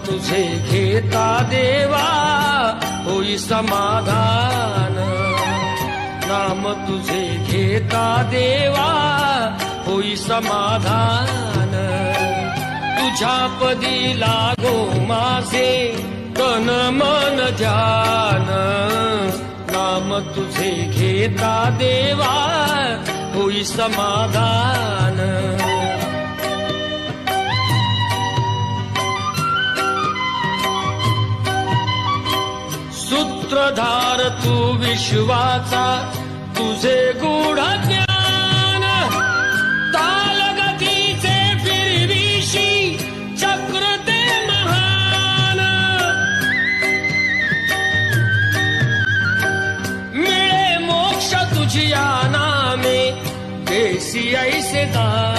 तुझे घेता देवा होई समाधान, नाम तुझे घेता देवा होई समाधान। तुझ्या पदी लागो माझे तन मन ध्यान, नाम तुझे घेता देवा होई समाधान। सूत्रधार तू विश्वाचा तुझे गूढ ज्ञान, तालगतीचे फिरविशी चक्र ते महान। मिळे मोक्ष तुझिया नामे देसी ऐसे दान,